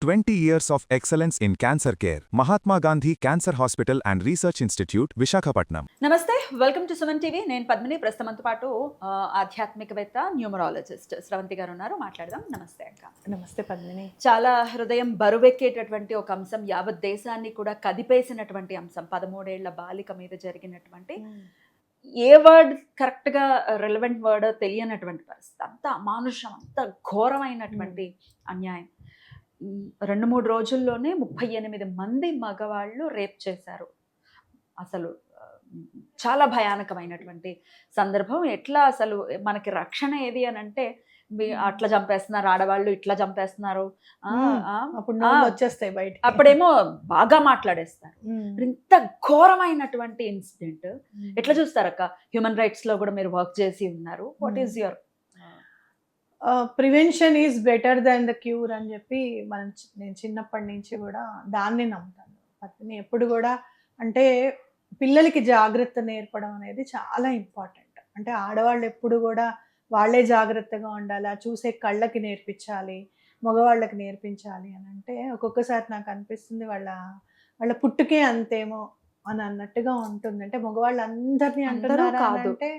20 years of excellence in cancer care. Mahatma Gandhi Cancer Hospital and Research Institute, Visakhapatnam. నమస్తే, welcome to Suman TV. నేను పద్మిని. ప్రస్తుతంతో పాటు ఆధ్యాత్మికవేత్త, numerologist స్రవంతి గారు ఉన్నారు. మాట్లాడదాం. నమస్తే అక్క. నమస్తే పద్మిని. చాలా హృదయం బరువెక్కేటటువంటి ఒక అంశం, యావత్ దేశాన్ని కూడా కదిపేసినటువంటి అంశం. 13 ఏళ్ల బాలిక మీద జరిగినటువంటి ఏ వర్డ్ కరెక్ట్గా రెలవెంట్ వర్డ్ తెలియనటువంటి పరిస్థితి. అంత అమానుషం, అంత ఘోరమైనటువంటి అన్యాయం. 2-3 రోజుల్లోనే 38 మంది మగవాళ్ళు రేప్ చేశారు. అసలు చాలా భయానకమైనటువంటి సందర్భం. ఎట్లా అసలు మనకి రక్షణ ఏది అని అంటే, అట్లా చంపేస్తున్నారు ఆడవాళ్ళు, ఇట్లా చంపేస్తున్నారు, వచ్చేస్తాయి బయట, అప్పుడేమో బాగా మాట్లాడేస్తారు. ఇంత ఘోరమైనటువంటి ఇన్సిడెంట్ ఎట్లా చూస్తారక్క? హ్యూమన్ రైట్స్ లో కూడా మీరు వర్క్ చేసి ఉన్నారు. What is your? Prevention is better than the cure అని చెప్పి నేను చిన్నప్పటి నుంచి కూడా దాన్ని నమ్ముతాను. పత్ని ఎప్పుడు కూడా అంటే పిల్లలకి జాగ్రత్త నేర్పడం అనేది చాలా ఇంపార్టెంట్. అంటే ఆడవాళ్ళు ఎప్పుడు కూడా వాళ్ళే జాగ్రత్తగా ఉండాలి, చూసే కళ్ళకి నేర్పించాలి, మగవాళ్ళకి నేర్పించాలి అని అంటే ఒక్కొక్కసారి నాకు అనిపిస్తుంది వాళ్ళ పుట్టుకే అంతేమో అని అన్నట్టుగా ఉంటుంది. అంటే మగవాళ్ళు అందరినీ అంటున్నారు అంటే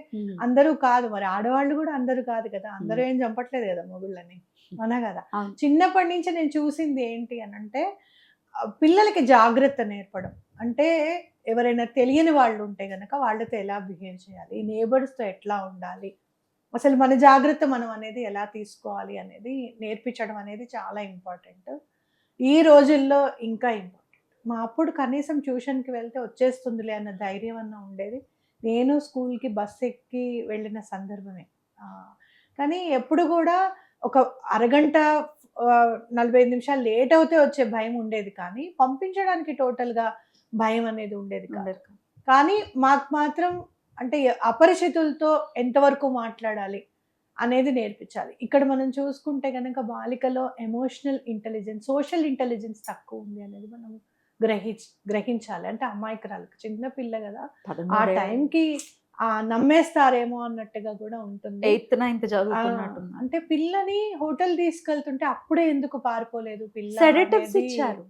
అందరూ కాదు, మరి ఆడవాళ్ళు కూడా అందరూ కాదు కదా, అందరూ ఏం చంపట్లేదు కదా మొగుళ్ళని, అనా కదా. చిన్నప్పటి నుంచి నేను చూసింది ఏంటి అని అంటే పిల్లలకి జాగ్రత్త నేర్పడం. అంటే ఎవరైనా తెలియని వాళ్ళు ఉంటే గనక వాళ్ళతో ఎలా బిహేవ్ చేయాలి, ఈ నేబర్స్తో ఎట్లా ఉండాలి, అసలు మన జాగ్రత్త మనం అనేది ఎలా తీసుకోవాలి అనేది నేర్పించడం అనేది చాలా ఇంపార్టెంట్. ఈ రోజుల్లో ఇంకా ఇంపార్టెంట్. మా అప్పుడు కనీసం ట్యూషన్కి వెళ్తే వచ్చేస్తుందిలే అన్న ధైర్యం అన్న ఉండేది. నేను స్కూల్కి బస్సు ఎక్కి వెళ్ళిన సందర్భమే. కానీ ఎప్పుడు కూడా ఒక అరగంట 45 నిమిషాలు లేట్ అవుతే వచ్చే భయం ఉండేది, కానీ పంపించడానికి టోటల్గా భయం అనేది ఉండేది కాదు. కానీ మాకు మాత్రం అంటే అపరిచితులతో ఎంతవరకు మాట్లాడాలి అనేది నేర్పించాలి. ఇక్కడ మనం చూసుకుంటే కనుక బాలికలో ఎమోషనల్ ఇంటెలిజెన్స్, సోషల్ ఇంటెలిజెన్స్ తక్కువ ఉంది అనేది మనం గ్రహించాలి. అంటే అమాయకురాలకు చిన్న పిల్ల కదా, ఆ టైంకి నమ్మేస్తారేమో అన్నట్టుగా కూడా ఉంటుంది. 8th 9th చదువుతున్నట్టు. అంటే పిల్లని హోటల్ తీసుకెళ్తుంటే అప్పుడే ఎందుకు పారిపోలేదు పిల్ల? సెడేటివ్స్ ఇచ్చారు.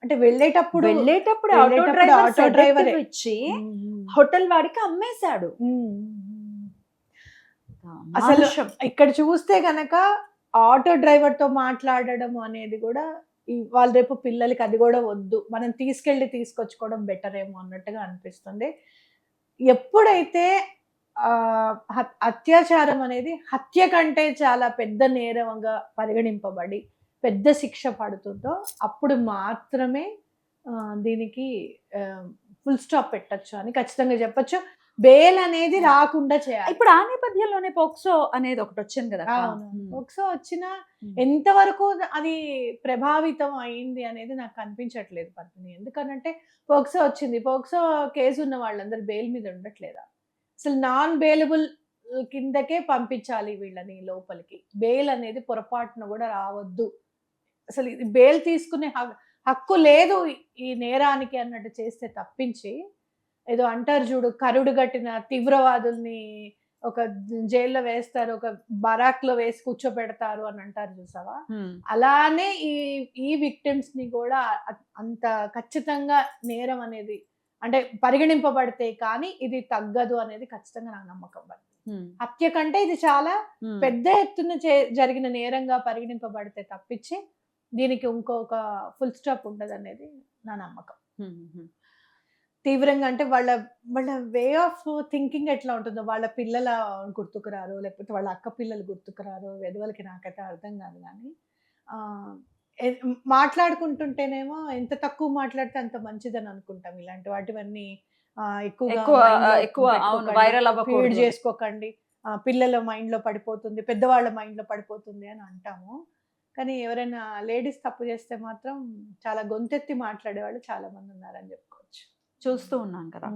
అంటే వెళ్ళేటప్పుడు ఆటో డ్రైవర్ ఇచ్చి హోటల్ వాడికి అమ్మేశాడు. అసలు ఇక్కడ చూస్తే గనక ఆటో డ్రైవర్ తో మాట్లాడడం అనేది కూడా వాళ్ళు రేపు పిల్లలకి అది కూడా వద్దు, మనం తీసుకొచ్చుకోవడం బెటర్ ఏమో అన్నట్టుగా అనిపిస్తుంది. ఎప్పుడైతే అత్యాచారం అనేది హత్య కంటే చాలా పెద్ద నేరంగా పరిగణింపబడి పెద్ద శిక్ష పడుతుందో అప్పుడు మాత్రమే దీనికి ఫుల్ స్టాప్ పెట్టచ్చు అని ఖచ్చితంగా చెప్పచ్చు. బెయిల్ అనేది రాకుండా చేయాలి. ఇప్పుడు ఆ నేపథ్యంలోనే పోక్సో అనేది ఒకటి వచ్చింది కదా. పోక్సో వచ్చినా ఎంతవరకు అది ప్రభావితం అయింది అనేది నాకు కనిపించట్లేదు పద్మిని. ఎందుకనంటే పోక్సో వచ్చింది, పోక్సో కేసు ఉన్న వాళ్ళందరూ బెయిల్ మీద ఉండట్లేదా? అసలు నాన్ బెయిలబుల్ కిందకే పంపించాలి వీళ్ళని లోపలికి. బెయిల్ అనేది పొరపాటున కూడా రావద్దు. అసలు ఇది బెయిల్ తీసుకునే హక్కు లేదు ఈ నేరానికి అన్నట్టు చేస్తే తప్పించి, ఏదో అంటారు చూడు, కరుడు గట్టిన తీవ్రవాదుల్ని ఒక జైల్లో వేస్తారు, ఒక బరాక్ లో వేసి కూర్చోబెడతారు అని అంటారు చూసావా, అలానే ఈ విక్టిమ్స్ ని కూడా అంత ఖచ్చితంగా నేరం అనేది అంటే పరిగణింపబడితే కానీ ఇది తగ్గదు అనేది ఖచ్చితంగా నాకు నమ్మకం. హత్య కంటే ఇది చాలా పెద్ద ఎత్తున జరిగిన నేరంగా పరిగణింపబడితే తప్పించి దీనికి ఇంకొక ఫుల్ స్టాప్ ఉండదు అనేది నా నమ్మకం. తీవ్రంగా అంటే వాళ్ళ వే ఆఫ్ థింకింగ్ ఎట్లా ఉంటుందో, వాళ్ళ పిల్లల గుర్తుకురారు, లేకపోతే వాళ్ళ అక్క పిల్లలు గుర్తుకురారు, వెధవలకి నాకైతే అర్థం కాదు. కానీ మాట్లాడుకుంటుంటేనేమో ఎంత తక్కువ మాట్లాడితే అంత మంచిదని అనుకుంటాం. ఇలాంటి వాటివన్నీ ఎక్కువ ఫీడ్ చేసుకోకండి, పిల్లల మైండ్లో పడిపోతుంది, పెద్దవాళ్ళ మైండ్లో పడిపోతుంది అని అంటాము. కానీ ఎవరైనా లేడీస్ తప్పు చేస్తే మాత్రం చాలా గొంతెత్తి మాట్లాడేవాళ్ళు చాలా మంది ఉన్నారని చెప్పుకోవచ్చు. చూస్తూ ఉన్నాం కదా.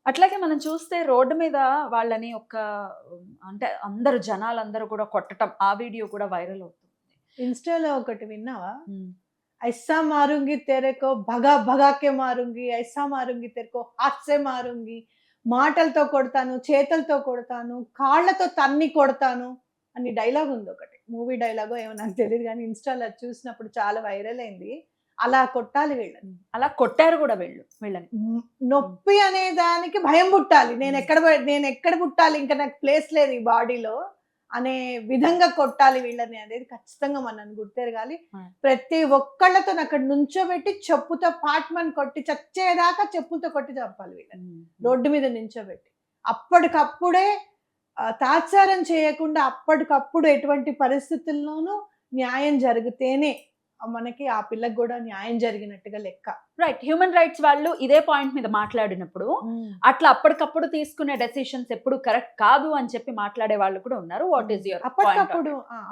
అట్లాగే మనం చూస్తే రోడ్డు మీద వాళ్ళని అంటే అందరు జనాలందరూ కూడా కొట్టడం, ఆ వీడియో కూడా వైరల్ అవుతుంది. ఇన్స్టాలో ఒకటి విన్నావా? ఐసా మారుంగి తెరేకో భగా భగాకే మారుంగి, ఐసా మారుంగి తెరేకో హాత్సే మారుంగి, మాటలతో కొడతాను, చేతులతో కొడతాను, కాళ్ళతో తన్ని కొడతాను అని డైలాగ్ ఉంది ఒకటి. మూవీ డైలాగో ఏమో నాకు తెలియదు కానీ ఇన్స్టాలో అది చూసినప్పుడు చాలా వైరల్ అయింది. అలా కొట్టాలి వీళ్ళని. అలా కొట్టారు కూడా వీళ్ళని. నొప్పి అనే దానికి భయం పుట్టాలి. నేను ఎక్కడ పుట్టాలి, ఇంకా నాకు ప్లేస్ లేదు ఈ బాడీలో అనే విధంగా కొట్టాలి వీళ్ళని అనేది ఖచ్చితంగా మనం గుర్తెరగాలి. ప్రతి ఒక్కళ్ళతో అక్కడ నుంచోబెట్టి చెప్పుతో పాట్మని కొట్టి చచ్చేదాకా చెప్పులతో కొట్టి చంపాలి వీళ్ళని రోడ్డు మీద నుంచోబెట్టి. అప్పటికప్పుడే తాత్సారం చేయకుండా అప్పటికప్పుడు ఎటువంటి పరిస్థితుల్లోనూ న్యాయం జరిగితేనే మనకి ఆ పిల్లకి కూడా న్యాయం జరిగినట్టుగా లెక్క. రైట్. హ్యూమన్ రైట్స్ వాళ్ళు ఇదే పాయింట్ మీద మాట్లాడినప్పుడు అట్లా అప్పటికప్పుడు తీసుకునే డెసిషన్స్ ఎప్పుడు కరెక్ట్ కాదు అని చెప్పి మాట్లాడే వాళ్ళు కూడా ఉన్నారు. వాట్ ఈస్ యువర్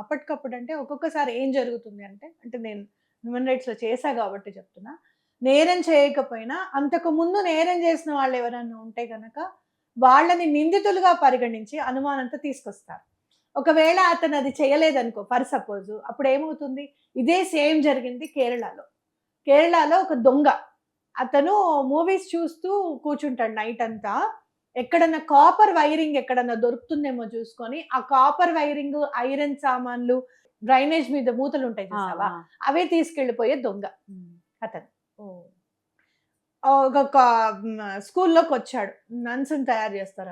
అప్పటికప్పుడు అంటే ఒక్కొక్కసారి ఏం జరుగుతుంది అంటే నేను హ్యూమన్ రైట్స్ లో చేశా కాబట్టి చెప్తున్నా, నేరం చేయకపోయినా అంతకు ముందు నేరం చేసిన వాళ్ళు ఎవరైనా ఉంటే గనక వాళ్ళని నిందితులుగా పరిగణించి అనుమానంతో తీసుకొస్తారు. ఒకవేళ అతను అది చేయలేదనుకో, ఫర్ సపోజ్, అప్పుడు ఏమవుతుంది, ఇదే సేమ్ జరిగింది కేరళలో ఒక దొంగ అతను మూవీస్ చూస్తూ కూర్చుంటాడు నైట్ అంతా. ఎక్కడన్నా కాపర్ వైరింగ్ ఎక్కడన్నా దొరుకుతుందేమో చూసుకొని ఆ కాపర్ వైరింగ్, ఐరన్ సామాన్లు, డ్రైనేజ్ మీద మూతలు ఉంటాయి చూసావా, అవే తీసుకెళ్లిపోయే దొంగ అతను. ఒక స్కూల్లోకి వచ్చాడు, నన్స్ని తయారు చేస్తారు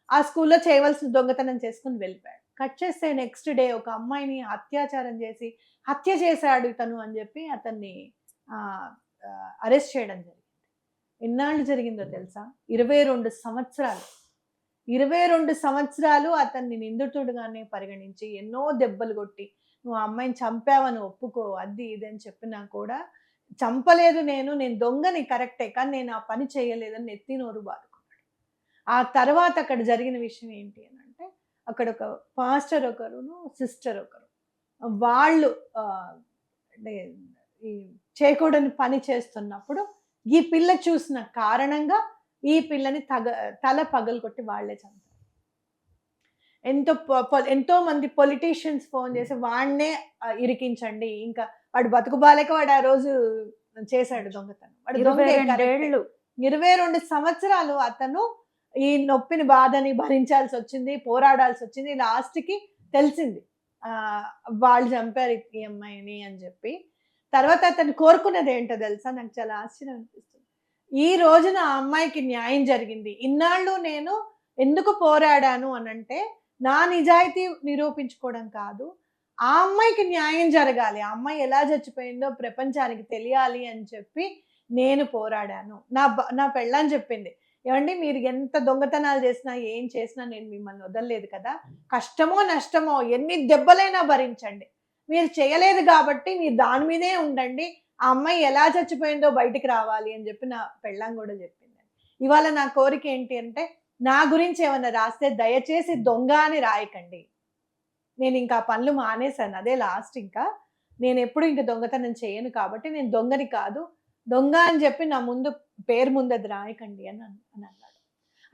ఆ స్కూల్లో చేయవలసిన దొంగతనం చేసుకుని వెళ్ళిపోయాడు. కట్ చేస్తే నెక్స్ట్ డే ఒక అమ్మాయిని అత్యాచారం చేసి హత్య చేశాడు ఇతను అని చెప్పి అతన్ని అరెస్ట్ చేయడం జరిగింది. ఎన్నాళ్ళు జరిగిందో తెలుసా? 22 సంవత్సరాలు. 22 సంవత్సరాలు అతన్ని నిందితుడుగానే పరిగణించి ఎన్నో దెబ్బలు కొట్టి, నువ్వు ఆ అమ్మాయిని చంపావని ఒప్పుకో, అది ఇది అని చెప్పినా కూడా, చంపలేదు నేను దొంగని కరెక్టే, కానీ నేను ఆ పని చేయలేదని నెత్తి నోరు బాదుకున్నాడు. ఆ తర్వాత అక్కడ జరిగిన విషయం ఏంటి అని అంటే, అక్కడ ఒక పాస్టర్ ఒకరును సిస్టర్ ఒకరు వాళ్ళు ఈ చేయకూడని పని చేస్తున్నప్పుడు ఈ పిల్ల చూసిన కారణంగా ఈ పిల్లని తల పగలు కొట్టి వాళ్లే చంపారు. ఎంతో మంది పొలిటీషియన్స్ ఫోన్ చేసి వాడినే ఇరికించండి, ఇంకా వాడు బతుకుబాలేక వాడు ఆ రోజు చేశాడు దొంగతనం. వాడు 22 సంవత్సరాలు అతను ఈ నొప్పిని, బాధని భరించాల్సి వచ్చింది, పోరాడాల్సి వచ్చింది. లాస్ట్కి తెలిసింది వాళ్ళు చంపారు ఈ అమ్మాయిని అని చెప్పి. తర్వాత అతను కోరుకున్నది ఏంటో తెలుసా? నాకు చాలా ఆశ్చర్యం అనిపిస్తుంది. ఈ రోజున ఆ అమ్మాయికి న్యాయం జరిగింది. ఇన్నాళ్ళు నేను ఎందుకు పోరాడాను అనంటే నా నిజాయితీ నిరూపించుకోవడం కాదు, ఆ అమ్మాయికి న్యాయం జరగాలి, ఆ అమ్మాయి ఎలా చచ్చిపోయిందో ప్రపంచానికి తెలియాలి అని చెప్పి నేను పోరాడాను. నా పెళ్ళని చెప్పింది, ఏమండి మీరు ఎంత దొంగతనాలు చేసినా ఏం చేసినా నేను మిమ్మల్ని వదలలేదు కదా, కష్టమో నష్టమో ఎన్ని దెబ్బలైనా భరించండి, మీరు చేయలేదు కాబట్టి మీరు దాని మీదే ఉండండి, ఆ అమ్మాయి ఎలా చచ్చిపోయిందో బయటికి రావాలి అని చెప్పి నా పెళ్ళం కూడా చెప్పింది. ఇవాళ నా కోరిక ఏంటి అంటే, నా గురించి ఏమన్నా రాస్తే దయచేసి దొంగ అని రాయకండి. నేను ఇంకా పనులు మానేశాను, అదే లాస్ట్. ఇంకా నేను ఎప్పుడు ఇంకా దొంగతనం చేయను కాబట్టి నేను దొంగని కాదు, దొంగ అని చెప్పి నా ముందు పేరు ముందు అది రాయకండి అని అన్నాడు.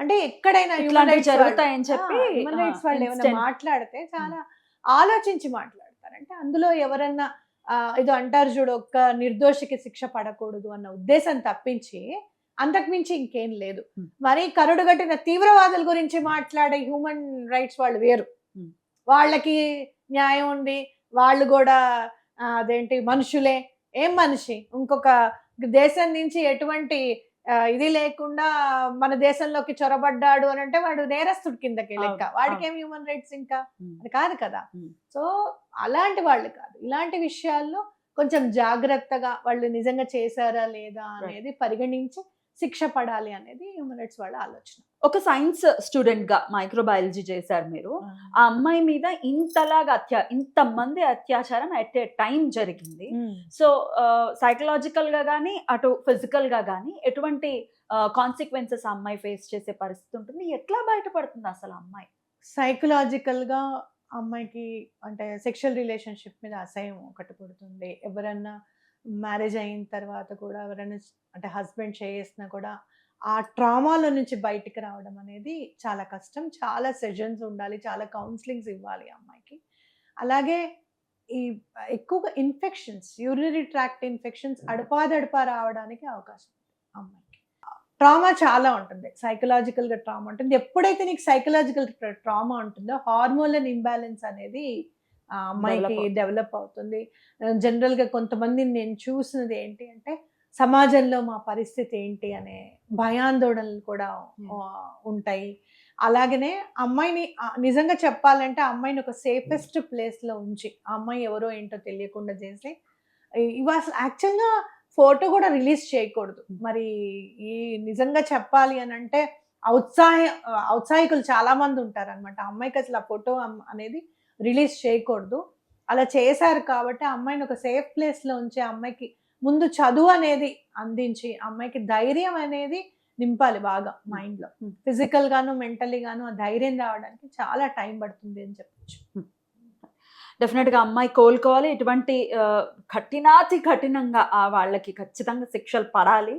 అంటే ఎక్కడైనా హ్యూమన్ రైట్స్ వాళ్ళు ఏమైనా మాట్లాడితే చాలా ఆలోచించి మాట్లాడతారంటే, అందులో ఎవరన్నా ఇది అంటారు చూడు, ఒక్క నిర్దోషికి శిక్ష పడకూడదు అన్న ఉద్దేశం తప్పించి అంతకుమించి ఇంకేం లేదు. మరి కరుడుగట్టిన తీవ్రవాదుల గురించి మాట్లాడే హ్యూమన్ రైట్స్ వాళ్ళు వేరు, వాళ్ళకి న్యాయం ఉంది, వాళ్ళు కూడా అదేంటి మనుషులే. ఏం మనిషి? ఇంకొక దేశం నుంచి ఎటువంటి ఇది లేకుండా మన దేశంలోకి చొరబడ్డాడు అని అంటే వాడు నేరస్తుడి కిందకి లెక్క, వాడికి ఏం హ్యూమన్ రైట్స్ ఇంకా? అది కాదు కదా. సో అలాంటి వాళ్ళు కాదు, ఇలాంటి విషయాల్లో కొంచెం జాగ్రత్తగా వాళ్ళు నిజంగా చేశారా లేదా అనేది పరిగణించి శిక్ష పడాలి అనేది హ్యూమన్ రైట్స్ వాళ్ళ ఆలోచన. ఒక సైన్స్ స్టూడెంట్ గా మైక్రోబయాలజీ చేశారు మీరు. ఆ అమ్మాయి మీద ఇంతమంది అత్యాచారం అట్ ఏ టైం జరిగింది. సో సైకలాజికల్ గా కానీ అటు ఫిజికల్ గా కానీ ఎటువంటి కాన్సిక్వెన్సెస్ ఆ అమ్మాయి ఫేస్ చేసే పరిస్థితి ఉంటుంది? ఎట్లా బయటపడుతుంది అసలు అమ్మాయి? సైకలాజికల్ గా అమ్మాయికి అంటే సెక్షువల్ రిలేషన్షిప్ మీద అసహ్యం ఒకటి పుడుతుంది. ఎవరన్నా మ్యారేజ్ అయిన తర్వాత కూడా ఎవరైనా అంటే హస్బెండ్ చేసినా కూడా ఆ ట్రామాలో నుంచి బయటికి రావడం అనేది చాలా కష్టం. చాలా సెషన్స్ ఉండాలి, చాలా కౌన్సిలింగ్స్ ఇవ్వాలి అమ్మాయికి. అలాగే ఈ ఎక్కువగా ఇన్ఫెక్షన్స్, యూరినరీ ట్రాక్ట్ ఇన్ఫెక్షన్స్ అడపాదడపా రావడానికి అవకాశం ఉంది అమ్మాయికి. ట్రామా చాలా ఉంటుంది, సైకలాజికల్గా ట్రామా ఉంటుంది. ఎప్పుడైతే నీకు సైకలాజికల్ ట్రామా ఉంటుందో హార్మోనల్ ఇంబ్యాలెన్స్ అనేది ఆ అమ్మాయికి డెవలప్ అవుతుంది. జనరల్గా కొంతమందిని నేను చూసినది ఏంటి అంటే సమాజంలో మా పరిస్థితి ఏంటి అనే భయాందోళనలు కూడా ఉంటాయి. అలాగనే అమ్మాయిని నిజంగా చెప్పాలంటే ఆ అమ్మాయిని ఒక సేఫెస్ట్ ప్లేస్లో ఉంచి ఆ అమ్మాయి ఎవరో ఏంటో తెలియకుండా చేసి ఇవి అసలు యాక్చువల్గా ఫోటో కూడా రిలీజ్ చేయకూడదు. మరి ఈ నిజంగా చెప్పాలి అని అంటే ఔత్సాహికులు చాలా మంది ఉంటారనమాట. ఆ అమ్మాయికి అసలు ఆ ఫోటో అనేది రిలీజ్ చేయకూడదు. అలా చేశారు కాబట్టి ఆ అమ్మాయిని ఒక సేఫ్ ప్లేస్‌లో ఉంచి ఆ అమ్మాయికి ముందు చదువు అనేది అందించి, ఆ అమ్మాయికి ధైర్యం అనేది నింపాలి బాగా మైండ్‌లో. ఫిజికల్ గాను, మెంటల్లీ గాను ఆ ధైర్యం రావడానికి చాలా టైం పడుతుంది అని చెప్పొచ్చు. డెఫినెట్‌గా అమ్మాయి కోలుకోవాలి. ఇటువంటి కఠినాతి కఠినంగా వాళ్ళకి ఖచ్చితంగా శిక్షలు పడాలి.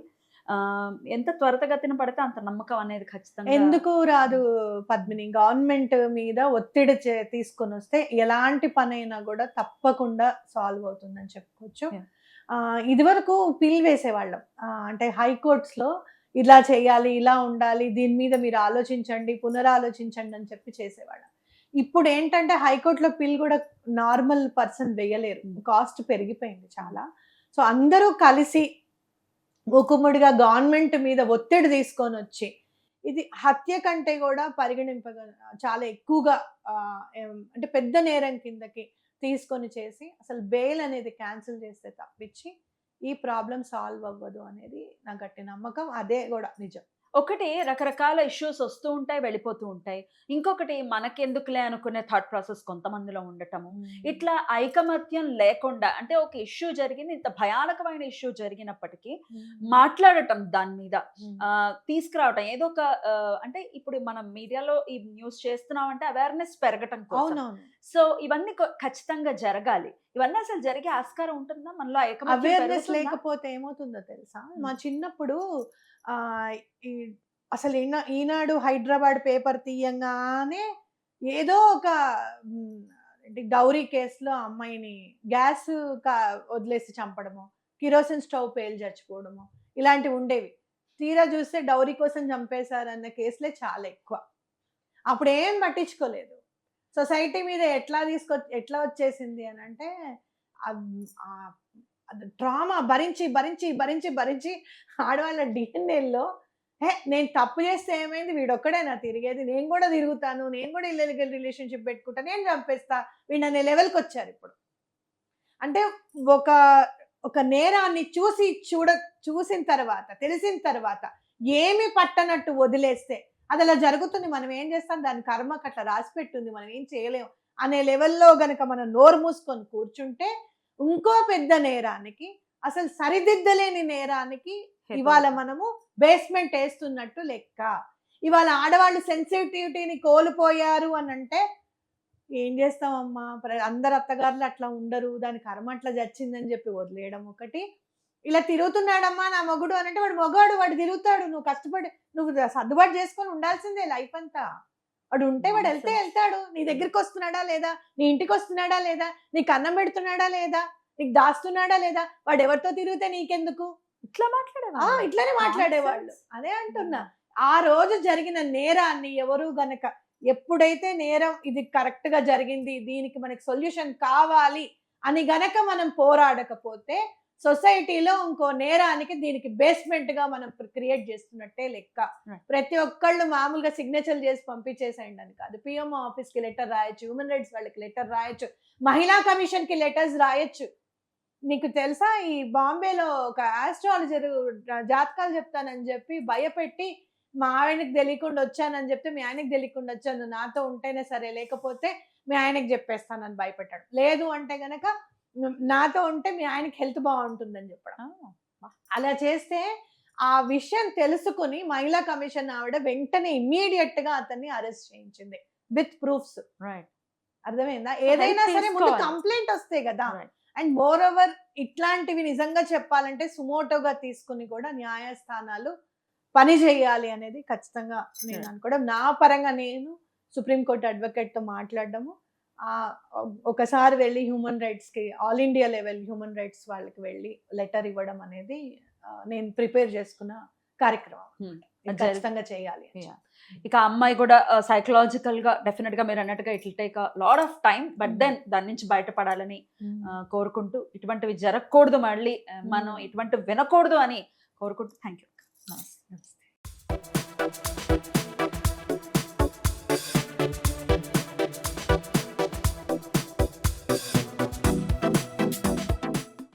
ఎంత త్వరితగతిన పడితే అంత నమ్మకం అనేది ఖచ్చితంగా ఎందుకు రాదు పద్మిని? గవర్నమెంట్ మీద ఒత్తిడి తీసుకొనొస్తే ఎలాంటి పనైనా గూడా తప్పకుండా సాల్వ్ అవుతుందని చెప్పుకోవచ్చు. ఇదివరకు పిల్ వేసేవాళ్ళం. అంటే హైకోర్ట్స్‌లో ఇలా చేయాలి, ఇలా ఉండాలి, దీని మీద మీరు ఆలోచించండి, పునరాలోచించండి అని చెప్పి చేసేవాళ్ళం. ఇప్పుడేంటంటే హైకోర్ట్‌లో పిల్ గూడా నార్మల్ పర్సన్ వేయలేరు. కాస్ట్ పెరిగిపోయింది చాలా. సో, అందరూ కలిసి మూకుమ్మడిగా గవర్నమెంట్ మీద ఒత్తిడి తీసుకొనొచ్చి, ఇది హత్య కంటే గూడా చాలా ఎక్కువగా అంటే పెద్ద నేరం కిందకి తీసుకొని చేసి, అసలు బెయిల్ అనేది క్యాన్సిల్ చేస్తే తప్పించి, ఈ ప్రాబ్లమ్ సాల్వ్ అవ్వదు అనేది నా గట్టి నమ్మకం. అదే గూడా నిజం. ఒకటి రకరకాల ఇష్యూస్ వస్తూ ఉంటాయి, వెళ్ళిపోతూ ఉంటాయి. ఇంకొకటి మనకెందుకులే అనుకునే థాట్ ప్రాసెస్ కొంతమందిలో ఉండటము. ఇట్లా ఐకమత్యం లేకుండా అంటే ఒక ఇష్యూ జరిగింది, ఇంత భయానకమైన ఇష్యూ జరిగినప్పటికీ మాట్లాడటం దాని మీద తీసుకురావటం ఏదో ఒక అంటే ఇప్పుడు మనం మీడియాలో ఈ న్యూస్ చేస్తున్నామంటే అవేర్నెస్ పెరగటం కోసం. సో ఇవన్నీ ఖచ్చితంగా జరగాలి. ఇవన్నీ అసలు జరిగే ఆస్కారం ఉంటుందా? మనలో అవేర్నెస్ లేకపోతే ఏమవుతుందో తెలుసా? మా చిన్నప్పుడు ఈ అసలు ఈనాడు హైదరాబాద్ పేపర్ తీయంగానే ఏదో ఒక డౌరీ కేసులో అమ్మాయిని గ్యాస్ వదిలేసి చంపడము, కిరోసిన్ స్టవ్ పేలి చచ్చిపోవడము ఇలాంటివి ఉండేవి. తీరా చూస్తే డౌరీ కోసం చంపేశారన్న కేసులే చాలా ఎక్కువ. అప్పుడు ఏం పట్టించుకోలేదు. సొసైటీ మీద ఎట్లా వచ్చేసింది అని అంటే ట్రామా భరించి ఆడవాళ్ళ డిఎన్ఏలో నేను తప్పు చేస్తే ఏమైంది, వీడొక్కడేనా తిరిగేది, నేను కూడా తిరుగుతాను, నేను కూడా ఇల్లీగల్ రిలేషన్షిప్ పెట్టుకుంటా, నేను చంపేస్తా వీడు అనే లెవెల్కి వచ్చారు ఇప్పుడు. అంటే ఒక నేరాన్ని చూసిన తర్వాత తెలిసిన తర్వాత ఏమి పట్టనట్టు వదిలేస్తే అది అలా జరుగుతుంది. మనం ఏం చేస్తాం, దాని కర్మకు అట్లా రాసి పెట్టుంది, మనం ఏం చేయలేము అనే లెవెల్లో గనక మనం నోరు మూసుకొని కూర్చుంటే ఇంకో పెద్ద నేరానికి, అసలు సరిదిద్దలేని నేరానికి ఇవాళ మనము బేస్మెంట్ వేస్తున్నట్టు లెక్క. ఇవాళ ఆడవాళ్ళు సెన్సిటివిటీని కోల్పోయారు అని అంటే ఏం చేస్తామమ్మా, అందరు అత్తగారులు అట్లా ఉండరు, దాని కర్మ అట్లా చచ్చిందని చెప్పి వదిలేయడం ఒకటి. ఇలా తిరుగుతున్నాడమ్మా నా మొగుడు అని అంటే వాడు తిరుగుతాడు, నువ్వు కష్టపడి నువ్వు సర్దుబాటు చేసుకొని ఉండాల్సిందే లైఫ్ అంతా. వాడు ఉంటే వాడు వెళ్తాడు. నీ దగ్గరికి వస్తున్నాడా లేదా, నీ ఇంటికి వస్తున్నాడా లేదా, నీకు అన్నం పెడుతున్నాడా లేదా, నీకు దాస్తున్నాడా లేదా, వాడు ఎవరితో తిరిగితే నీకెందుకు, ఇట్లానే మాట్లాడేవాళ్ళు. అదే అంటున్నా, ఆ రోజు జరిగిన నేరాన్ని ఎవరు గనక ఎప్పుడైతే నేరం ఇది కరెక్ట్ గా జరిగింది, దీనికి మనకి సొల్యూషన్ కావాలి అని గనక మనం పోరాడకపోతే సొసైటీలో ఇంకో నేరానికి దీనికి బేస్మెంట్ గా మనం క్రియేట్ చేస్తున్నట్టే లెక్క. ప్రతి ఒక్కళ్ళు మామూలుగా సిగ్నేచర్ చేసి పంపించేసేయండి అని కాదు. పిఎంఓ ఆఫీస్ కి లెటర్ రాయొచ్చు, హ్యూమన్ రైట్స్ వాళ్ళకి లెటర్ రాయొచ్చు, మహిళా కమిషన్ కి లెటర్స్ రాయొచ్చు. నీకు తెలుసా, ఈ బాంబేలో ఒక ఆస్ట్రాలజర్ జాతకాలు చెప్తానని చెప్పి భయపెట్టి మా ఆయనకి తెలియకుండా వచ్చానని చెప్తే మీ ఆయనకి తెలియకుండా వచ్చాను, నాతో ఉంటేనే సరే లేకపోతే మీ ఆయనకి చెప్పేస్తానని భయపెట్టాడు. లేదు అంటే గనక నాతో ఉంటే మీ ఆయనకి హెల్త్ బాగుంటుందని చెప్పడం. అలా చేస్తే ఆ విషయం తెలుసుకుని మహిళా కమిషన్ ఆవిడ వెంటనే ఇమ్మీడియట్ గా అతన్ని అరెస్ట్ చేయించింది విత్ ప్రూఫ్స్. అర్థమైందా? ఏదైనా సరే ముందు కంప్లైంట్ వస్తే కదా. అండ్ మోర్ ఓవర్ ఇట్లాంటివి నిజంగా చెప్పాలంటే సుమోటోగా తీసుకుని కూడా న్యాయస్థానాలు పని చేయాలి అనేది ఖచ్చితంగా నేను అనుకోవడం. నా పరంగా నేను సుప్రీంకోర్టు అడ్వకేట్ తో మాట్లాడడము, ఒకసారి వెళ్ళి హ్యూమన్ రైట్స్ కి all India level human rights వాళ్ళకి వెళ్ళి లెటర్ ఇవ్వడం అనేది నేను ప్రిపేర్ చేసుకున్న కార్యక్రమం Hmm. ఇది ఖచ్చితంగా చేయాలి అని. Yeah. ఇక ఆ అమ్మాయి కూడా సైకలాజికల్ గా డెఫినెట్ గా మీరు అన్నట్టుగా it will take lot of time but Mm. Then దాని నుంచి బయటపడాలని కోరుకుంటూ ఇటువంటివి జరగకూడదు మళ్ళీ మనం Mm. ఇటువంటి వినకూడదు అని కోరుకుంటూ థ్యాంక్ యూ నమస్తే.